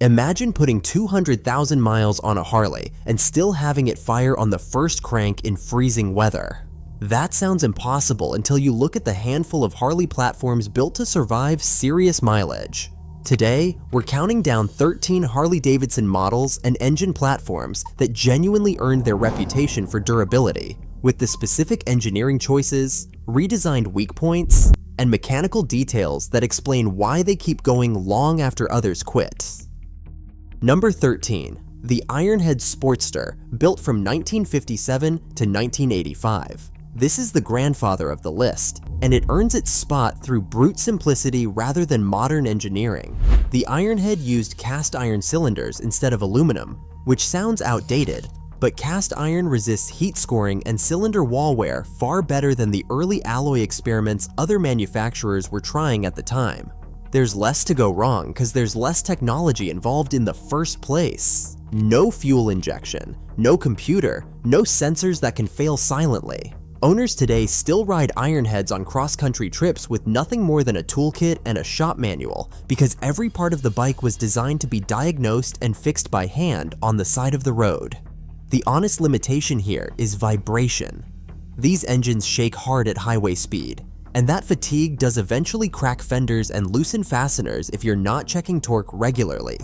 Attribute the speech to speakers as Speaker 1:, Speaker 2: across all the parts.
Speaker 1: Imagine putting 200,000 miles on a Harley and still having it fire on the first crank in freezing weather. That sounds impossible until you look at the handful of Harley platforms built to survive serious mileage. Today, we're counting down 13 Harley-Davidson models and engine platforms that genuinely earned their reputation for durability, with the specific engineering choices, redesigned weak points, and mechanical details that explain why they keep going long after others quit. Number 13. The Ironhead Sportster, built from 1957 to 1985. This is the grandfather of the list, and it earns its spot through brute simplicity rather than modern engineering. The Ironhead used cast iron cylinders instead of aluminum, which sounds outdated, but cast iron resists heat scoring and cylinder wall wear far better than the early alloy experiments other manufacturers were trying at the time. There's less to go wrong because there's less technology involved in the first place. No fuel injection, no computer, no sensors that can fail silently. Owners today still ride Ironheads on cross-country trips with nothing more than a toolkit and a shop manual because every part of the bike was designed to be diagnosed and fixed by hand on the side of the road. The honest limitation here is vibration. These engines shake hard at highway speed, and that fatigue does eventually crack fenders and loosen fasteners if you're not checking torque regularly.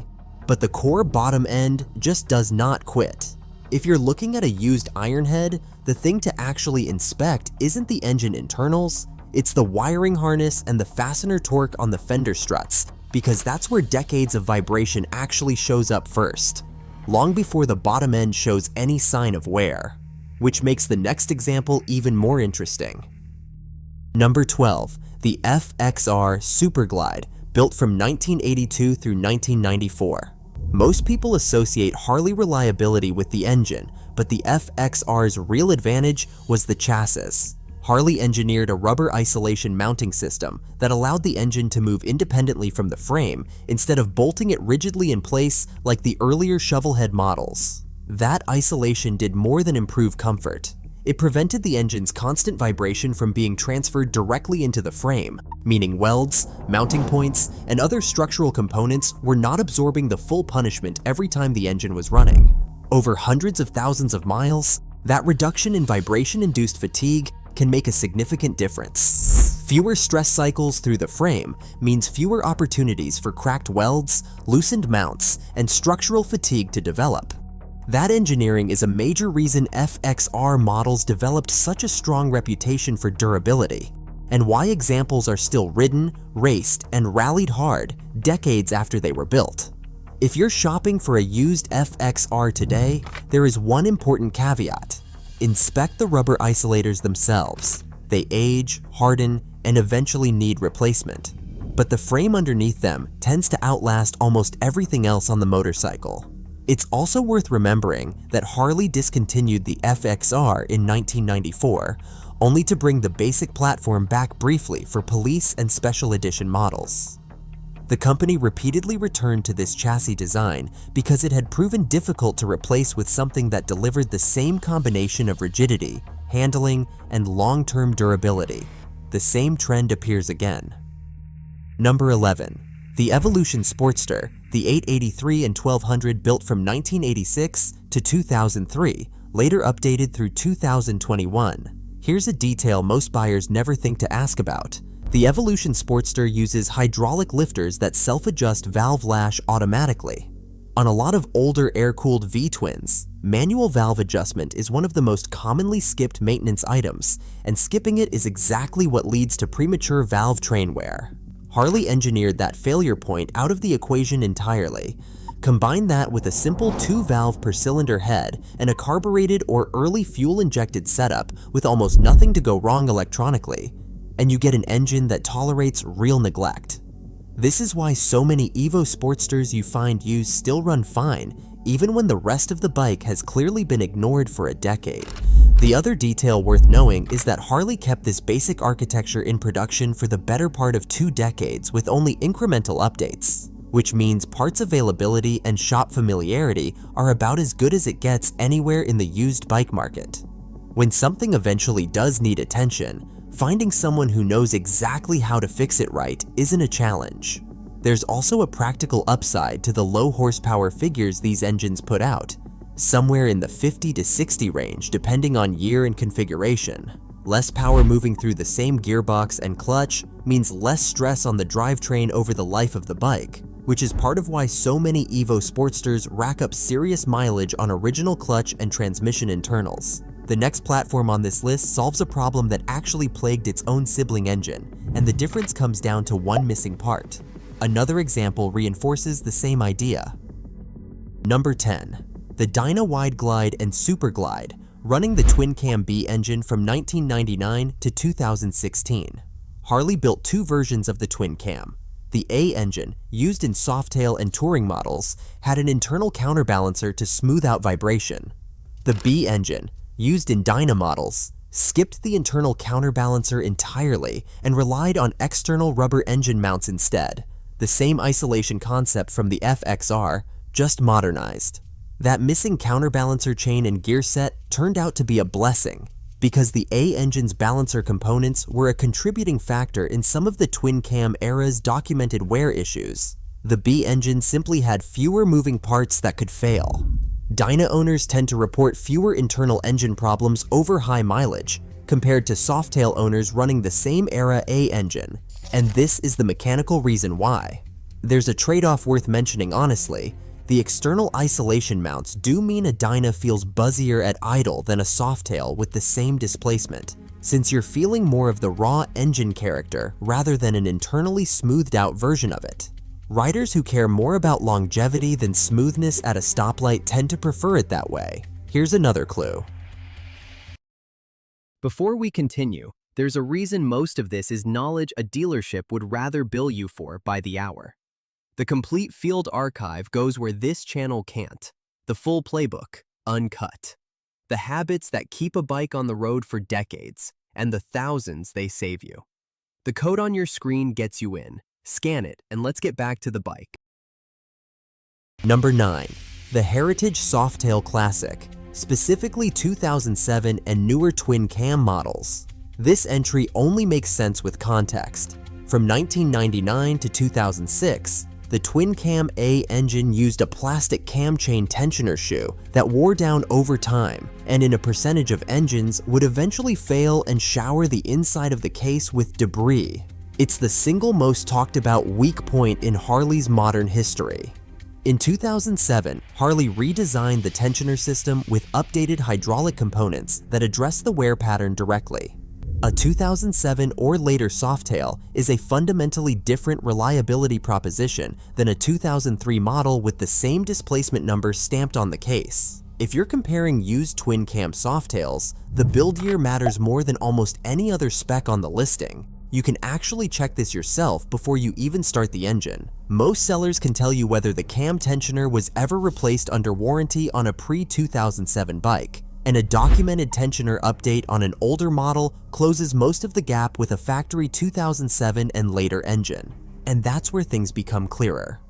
Speaker 1: But the core bottom end just does not quit. If you're looking at a used Ironhead, the thing to actually inspect isn't the engine internals, it's the wiring harness and the fastener torque on the fender struts, because that's where decades of vibration actually shows up first, long before the bottom end shows any sign of wear, which makes the next example even more interesting. Number 12. The FXR Super Glide, built from 1982 through 1994. Most people associate Harley reliability with the engine, but the FXR's real advantage was the chassis. Harley engineered a rubber isolation mounting system that allowed the engine to move independently from the frame instead of bolting it rigidly in place like the earlier shovelhead models. That isolation did more than improve comfort. It prevented the engine's constant vibration from being transferred directly into the frame, meaning welds, mounting points, and other structural components were not absorbing the full punishment every time the engine was running. Over hundreds of thousands of miles, that reduction in vibration-induced fatigue can make a significant difference. Fewer stress cycles through the frame means fewer opportunities for cracked welds, loosened mounts, and structural fatigue to develop. That engineering is a major reason FXR models developed such a strong reputation for durability, and why examples are still ridden, raced, and rallied hard decades after they were built. If you're shopping for a used FXR today, there is one important caveat. Inspect the rubber isolators themselves. They age, harden, and eventually need replacement. But the frame underneath them tends to outlast almost everything else on the motorcycle. It's also worth remembering that Harley discontinued the FXR in 1994, only to bring the basic platform back briefly for police and special edition models. The company repeatedly returned to this chassis design because it had proven difficult to replace with something that delivered the same combination of rigidity, handling, and long-term durability. The same trend appears again. Number 11. The Evolution Sportster, the 883 and 1200 built from 1986 to 2003, later updated through 2021. Here's a detail most buyers never think to ask about. The Evolution Sportster uses hydraulic lifters that self-adjust valve lash automatically. On a lot of older air-cooled V-twins, manual valve adjustment is one of the most commonly skipped maintenance items, and skipping it is exactly what leads to premature valve train wear. Harley engineered that failure point out of the equation entirely. Combine that with a simple 2-valve per cylinder head and a carbureted or early fuel-injected setup with almost nothing to go wrong electronically, and you get an engine that tolerates real neglect. This is why so many Evo Sportsters you find used still run fine, even when the rest of the bike has clearly been ignored for a decade. The other detail worth knowing is that Harley kept this basic architecture in production for the better part of 2 decades with only incremental updates, which means parts availability and shop familiarity are about as good as it gets anywhere in the used bike market. When something eventually does need attention, finding someone who knows exactly how to fix it right isn't a challenge. There's also a practical upside to the low horsepower figures these engines put out, somewhere in the 50 to 60 range depending on year and configuration. Less power moving through the same gearbox and clutch means less stress on the drivetrain over the life of the bike, which is part of why so many Evo Sportsters rack up serious mileage on original clutch and transmission internals. The next platform on this list solves a problem that actually plagued its own sibling engine, and the difference comes down to one missing part. Another example reinforces the same idea. Number 10. The Dyna Twin Glide and Super Glide, running the Twin Cam B engine from 1999 to 2016. Harley built two versions of the Twin Cam. The A engine, used in softail and touring models, had an internal counterbalancer to smooth out vibration. The B engine, used in Dyna models, skipped the internal counterbalancer entirely and relied on external rubber engine mounts instead. The same isolation concept from the FXR, just modernized. That missing counterbalancer chain and gear set turned out to be a blessing, because the A engine's balancer components were a contributing factor in some of the Twin Cam era's documented wear issues. The B engine simply had fewer moving parts that could fail. Dyna owners tend to report fewer internal engine problems over high mileage, compared to softail owners running the same era A engine, and this is the mechanical reason why. There's a trade-off worth mentioning honestly. The external isolation mounts do mean a Dyna feels buzzier at idle than a softail with the same displacement, since you're feeling more of the raw engine character rather than an internally smoothed out version of it. Riders who care more about longevity than smoothness at a stoplight tend to prefer it that way. Here's another clue.
Speaker 2: Before we continue, there's a reason most of this is knowledge a dealership would rather bill you for by the hour. The complete field archive goes where this channel can't. The full playbook, uncut. The habits that keep a bike on the road for decades, and the thousands they save you. The code on your screen gets you in. Scan it, and let's get back to the bike.
Speaker 1: Number 9. The Heritage Softail Classic, specifically 2007 and newer Twin Cam models. This entry only makes sense with context. From 1999 to 2006, the Twin Cam A engine used a plastic cam chain tensioner shoe that wore down over time, and in a percentage of engines would eventually fail and shower the inside of the case with debris. It's the single most talked about weak point in Harley's modern history. In 2007, Harley redesigned the tensioner system with updated hydraulic components that address the wear pattern directly. A 2007 or later softail is a fundamentally different reliability proposition than a 2003 model with the same displacement number stamped on the case. If you're comparing used twin cam softails, the build year matters more than almost any other spec on the listing. You can actually check this yourself before you even start the engine. Most sellers can tell you whether the cam tensioner was ever replaced under warranty on a pre-2007 bike, and a documented tensioner update on an older model closes most of the gap with a factory 2007 and later engine. And that's where things become clearer.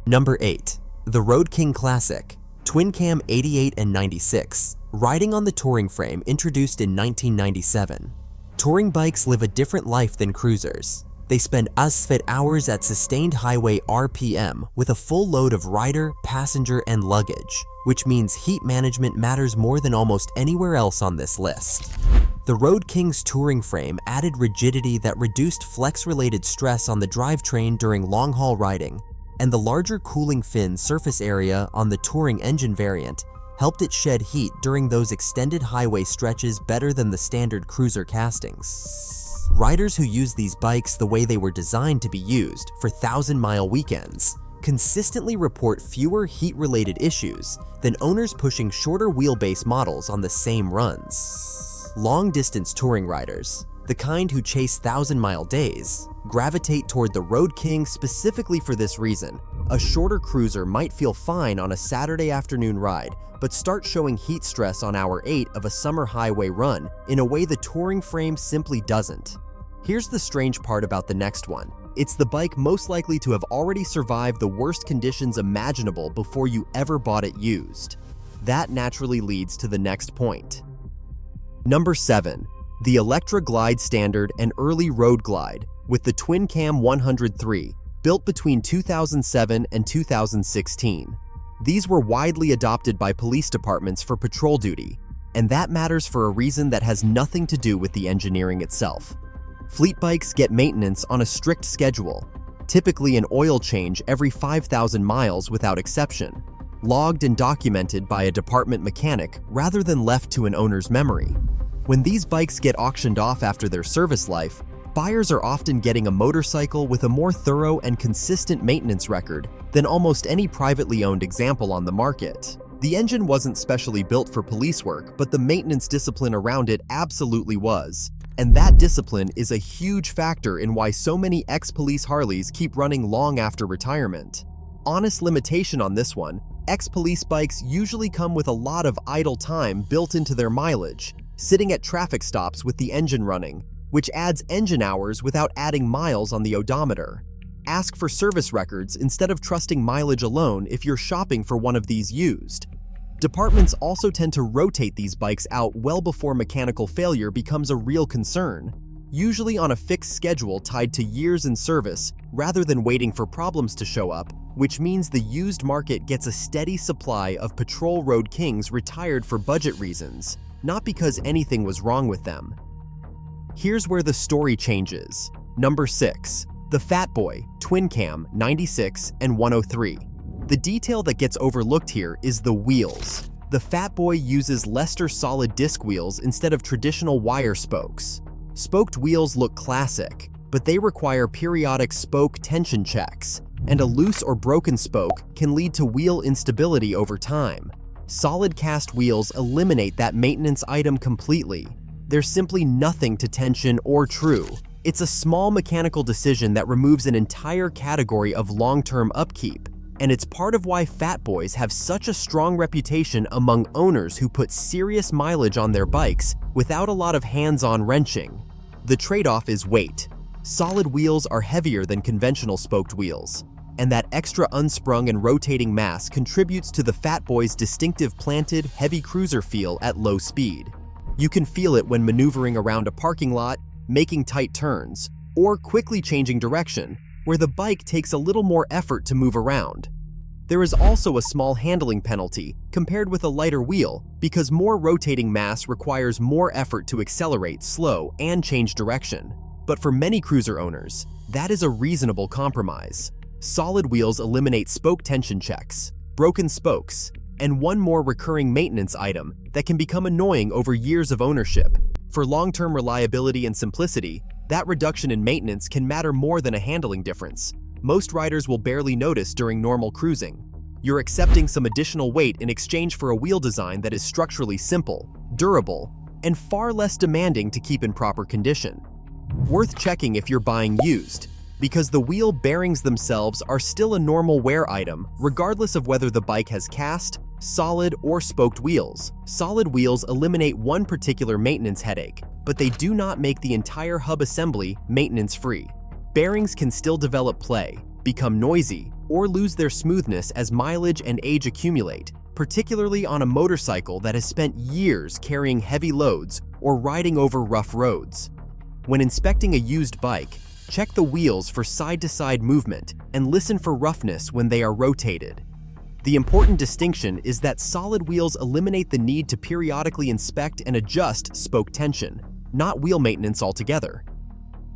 Speaker 1: Number 8. The Road King Classic, Twin Cam 88 and 96, riding on the touring frame introduced in 1997. Touring bikes live a different life than cruisers. They spend us-fit hours at sustained highway RPM with a full load of rider, passenger, and luggage, which means heat management matters more than almost anywhere else on this list. The Road King's touring frame added rigidity that reduced flex-related stress on the drivetrain during long-haul riding, and the larger cooling fin surface area on the touring engine variant helped it shed heat during those extended highway stretches better than the standard cruiser castings. Riders who use these bikes the way they were designed to be used for 1,000-mile weekends consistently report fewer heat-related issues than owners pushing shorter wheelbase models on the same runs. Long-distance touring riders, the kind who chase 1,000-mile days, gravitate toward the Road King specifically for this reason. A shorter cruiser might feel fine on a Saturday afternoon ride, but start showing heat stress on hour 8 of a summer highway run in a way the touring frame simply doesn't. Here's the strange part about the next one. It's the bike most likely to have already survived the worst conditions imaginable before you ever bought it used. That naturally leads to the next point. Number 7. The Electra Glide Standard and Early Road Glide with the Twin Cam 103,
Speaker 2: built between 2007 and 2016. These were widely adopted by police departments for patrol duty, and that matters for a reason that has nothing to do with the engineering itself. Fleet bikes get maintenance on a strict schedule, typically an oil change every 5,000 miles without exception, logged and documented by a department mechanic rather than left to an owner's memory. When these bikes get auctioned off after their service life, buyers are often getting a motorcycle with a more thorough and consistent maintenance record than almost any privately owned example on the market. The engine wasn't specially built for police work, but the maintenance discipline around it absolutely was. And that discipline is a huge factor in why so many ex-police Harleys keep running long after retirement. Honest limitation on this one, ex-police bikes usually come with a lot of idle time built into their mileage, sitting at traffic stops with the engine running, which adds engine hours without adding miles on the odometer. Ask for service records instead of trusting mileage alone if you're shopping for one of these used. Departments also tend to rotate these bikes out well before mechanical failure becomes a real concern, usually on a fixed schedule tied to years in service rather than waiting for problems to show up, which means the used market gets a steady supply of patrol road kings retired for budget reasons, not because anything was wrong with them. Here's where the story changes. Number 6. The Fat Boy Twin Cam 96 and 103. The detail that gets overlooked here is the wheels. The Fat Boy uses Lester solid disc wheels instead of traditional wire spokes. Spoked wheels look classic, but they require periodic spoke tension checks, and a loose or broken spoke can lead to wheel instability over time. Solid cast wheels eliminate that maintenance item completely. There's simply nothing to tension or true. It's a small mechanical decision that removes an entire category of long-term upkeep, and it's part of why Fat Boys have such a strong reputation among owners who put serious mileage on their bikes without a lot of hands-on wrenching. The trade-off is weight. Solid wheels are heavier than conventional spoked wheels, and that extra unsprung and rotating mass contributes to the Fat Boy's distinctive planted, heavy cruiser feel at low speed. You can feel it when maneuvering around a parking lot, making tight turns, or quickly changing direction, where the bike takes a little more effort to move around. There is also a small handling penalty compared with a lighter wheel because more rotating mass requires more effort to accelerate, slow, and change direction. But for many cruiser owners, that is a reasonable compromise. Solid wheels eliminate spoke tension checks, broken spokes, and one more recurring maintenance item that can become annoying over years of ownership. For long-term reliability and simplicity, that reduction in maintenance can matter more than a handling difference. Most riders will barely notice during normal cruising. You're accepting some additional weight in exchange for a wheel design that is structurally simple, durable, and far less demanding to keep in proper condition. Worth checking if you're buying used, because the wheel bearings themselves are still a normal wear item regardless of whether the bike has cast, solid, or spoked wheels. Solid wheels eliminate one particular maintenance headache, but they do not make the entire hub assembly maintenance-free. Bearings can still develop play, become noisy, or lose their smoothness as mileage and age accumulate, particularly on a motorcycle that has spent years carrying heavy loads or riding over rough roads. When inspecting a used bike, check the wheels for side-to-side movement and listen for roughness when they are rotated. The important distinction is that solid wheels eliminate the need to periodically inspect and adjust spoke tension, not wheel maintenance altogether.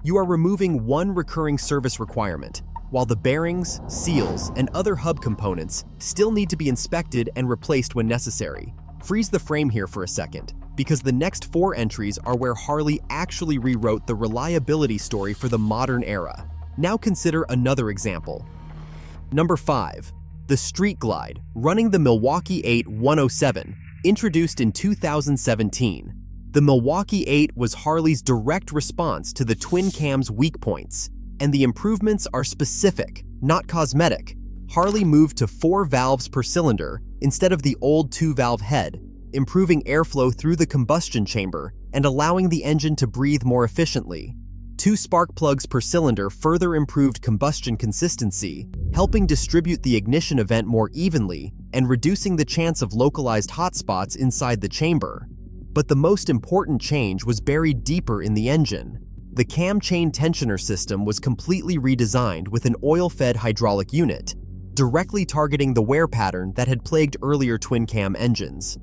Speaker 2: You are removing one recurring service requirement, while the bearings, seals, and other hub components still need to be inspected and replaced when necessary. Freeze the frame here for a second, because the next 4 entries are where Harley actually rewrote the reliability story for the modern era. Now consider another example. Number 5. The Street Glide, running the Milwaukee-Eight 107, introduced in 2017. The Milwaukee-Eight was Harley's direct response to the twin cam's weak points, and the improvements are specific, not cosmetic. Harley moved to 4 valves per cylinder instead of the old 2-valve head, improving airflow through the combustion chamber and allowing the engine to breathe more efficiently. 2 spark plugs per cylinder further improved combustion consistency, helping distribute the ignition event more evenly and reducing the chance of localized hotspots inside the chamber. But the most important change was buried deeper in the engine. The cam chain tensioner system was completely redesigned with an oil-fed hydraulic unit, directly targeting the wear pattern that had plagued earlier twin-cam engines.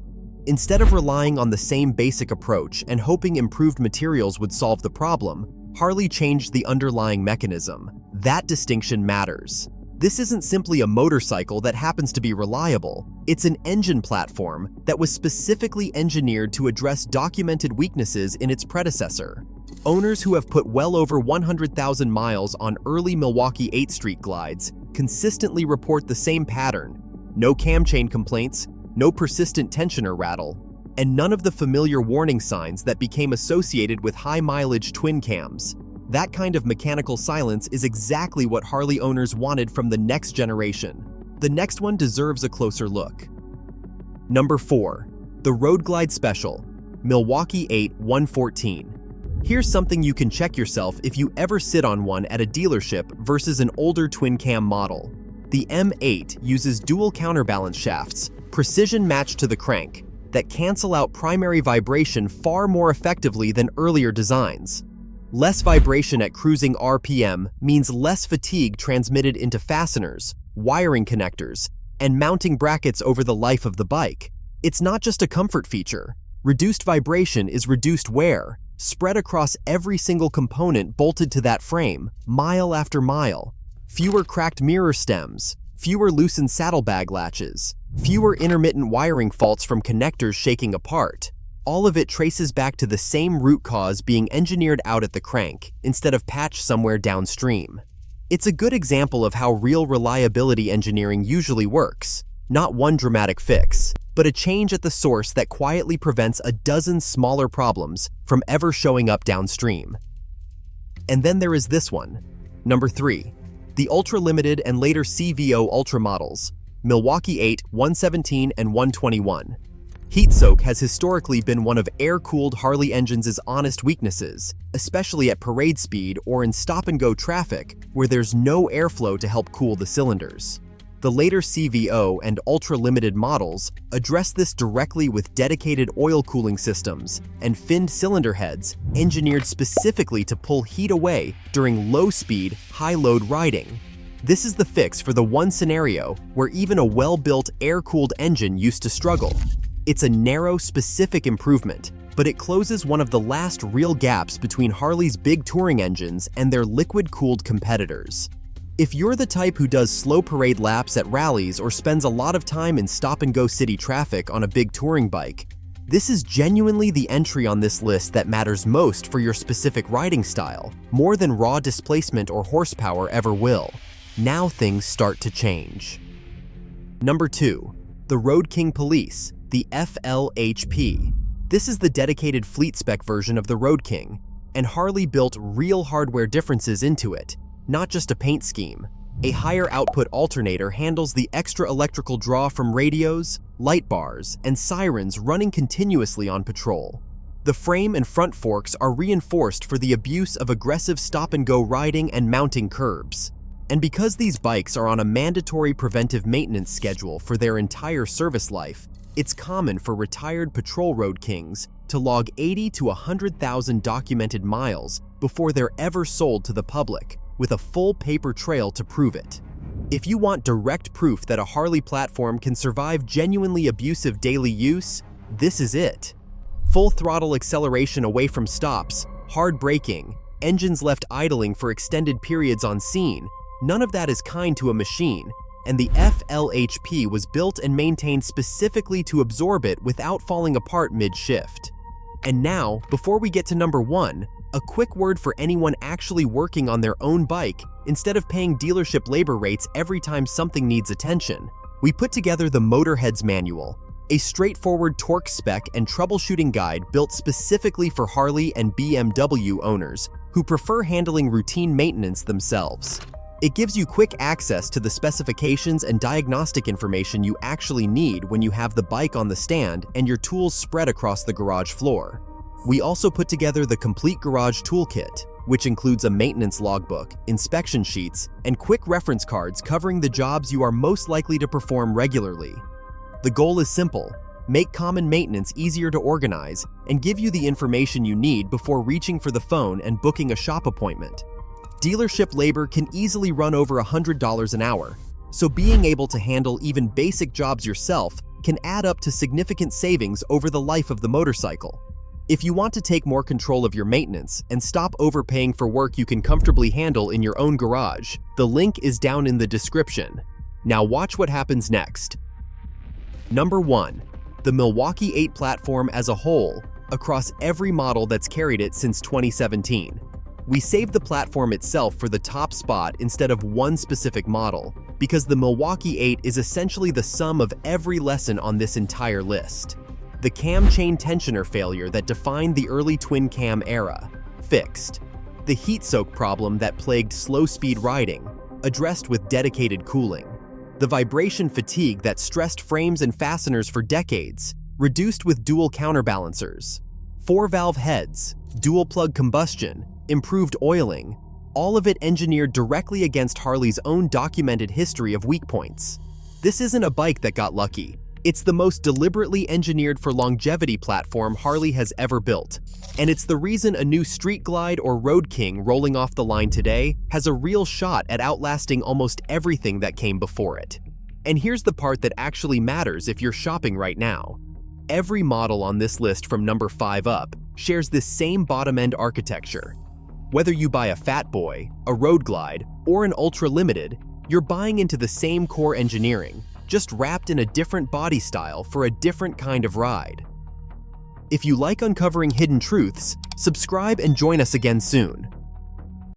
Speaker 2: Instead of relying on the same basic approach and hoping improved materials would solve the problem, Harley changed the underlying mechanism. That distinction matters. This isn't simply a motorcycle that happens to be reliable. It's an engine platform that was specifically engineered to address documented weaknesses in its predecessor. Owners who have put well over 100,000 miles on early Milwaukee-Eight Street glides consistently report the same pattern: no cam chain complaints, no persistent tensioner rattle, and none of the familiar warning signs that became associated with high-mileage twin cams. That kind of mechanical silence is exactly what Harley owners wanted from the next generation. The next one deserves a closer look. Number 4. The Road Glide Special, Milwaukee-Eight 114. Here's something you can check yourself if you ever sit on one at a dealership versus an older twin-cam model. The M8 uses dual counterbalance shafts, precision matched to the crank, that cancel out primary vibration far more effectively than earlier designs. Less vibration at cruising RPM means less fatigue transmitted into fasteners, wiring connectors, and mounting brackets over the life of the bike. It's not just a comfort feature. Reduced vibration is reduced wear, spread across every single component bolted to that frame, mile after mile. Fewer cracked mirror stems, fewer loosened saddlebag latches, fewer intermittent wiring faults from connectors shaking apart. All of it traces back to the same root cause being engineered out at the crank, instead of patched somewhere downstream. It's a good example of how real reliability engineering usually works. Not one dramatic fix, but a change at the source that quietly prevents a dozen smaller problems from ever showing up downstream. And then there is this one. Number 3. The Ultra Limited and later CVO Ultra models, Milwaukee-Eight 117 and 121. Heat soak has historically been one of air-cooled Harley engines' honest weaknesses, especially at parade speed or in stop-and-go traffic where there's no airflow to help cool the cylinders. The later CVO and ultra-limited models address this directly with dedicated oil cooling systems and finned cylinder heads engineered specifically to pull heat away during low-speed, high-load riding. This is the fix for the one scenario where even a well-built air-cooled engine used to struggle. It's a narrow, specific improvement, but it closes one of the last real gaps between Harley's big touring engines and their liquid-cooled competitors. If you're the type who does slow parade laps at rallies or spends a lot of time in stop-and-go city traffic on a big touring bike, this is genuinely the entry on this list that matters most for your specific riding style, more than raw displacement or horsepower ever will. Now things start to change. Number 2. The Road King Police, the FLHP. This is the dedicated fleet-spec version of the Road King, and Harley built real hardware differences into it, not just a paint scheme. A higher output alternator handles the extra electrical draw from radios, light bars, and sirens running continuously on patrol. The frame and front forks are reinforced for the abuse of aggressive stop-and-go riding and mounting curbs. And because these bikes are on a mandatory preventive maintenance schedule for their entire service life, it's common for retired patrol road kings to log 80 to 100,000 documented miles before they're ever sold to the public, with a full paper trail to prove it. If you want direct proof that a Harley platform can survive genuinely abusive daily use, this is it. Full throttle acceleration away from stops, hard braking, engines left idling for extended periods on scene, none of that is kind to a machine, and the FLHP was built and maintained specifically to absorb it without falling apart mid-shift. And now, before we get to number 1, a quick word for anyone actually working on their own bike instead of paying dealership labor rates every time something needs attention. We put together the Motorhead's Manual, a straightforward torque spec and troubleshooting guide built specifically for Harley and BMW owners who prefer handling routine maintenance themselves. It gives you quick access to the specifications and diagnostic information you actually need when you have the bike on the stand and your tools spread across the garage floor. We also put together the complete garage toolkit, which includes a maintenance logbook, inspection sheets, and quick reference cards covering the jobs you are most likely to perform regularly. The goal is simple: make common maintenance easier to organize, and give you the information you need before reaching for the phone and booking a shop appointment. Dealership labor can easily run over $100 an hour, so being able to handle even basic jobs yourself can add up to significant savings over the life of the motorcycle. If you want to take more control of your maintenance and stop overpaying for work you can comfortably handle in your own garage, the link is down in the description. Now watch what happens next. Number 1. The Milwaukee-Eight platform as a whole, across every model that's carried it since 2017. We saved the platform itself for the top spot instead of one specific model, because the Milwaukee-Eight is essentially the sum of every lesson on this entire list. The cam chain tensioner failure that defined the early twin cam era, fixed. The heat soak problem that plagued slow-speed riding, addressed with dedicated cooling. The vibration fatigue that stressed frames and fasteners for decades, reduced with dual counterbalancers. 4-valve heads, dual-plug combustion, improved oiling, all of it engineered directly against Harley's own documented history of weak points. This isn't a bike that got lucky. It's the most deliberately engineered for longevity platform Harley has ever built. And it's the reason a new Street Glide or Road King rolling off the line today has a real shot at outlasting almost everything that came before it. And here's the part that actually matters if you're shopping right now. Every model on this list from number 5 up shares this same bottom-end architecture. Whether you buy a Fat Boy, a Road Glide, or an Ultra Limited, you're buying into the same core engineering, just wrapped in a different body style for a different kind of ride. If you like uncovering hidden truths, subscribe and join us again soon.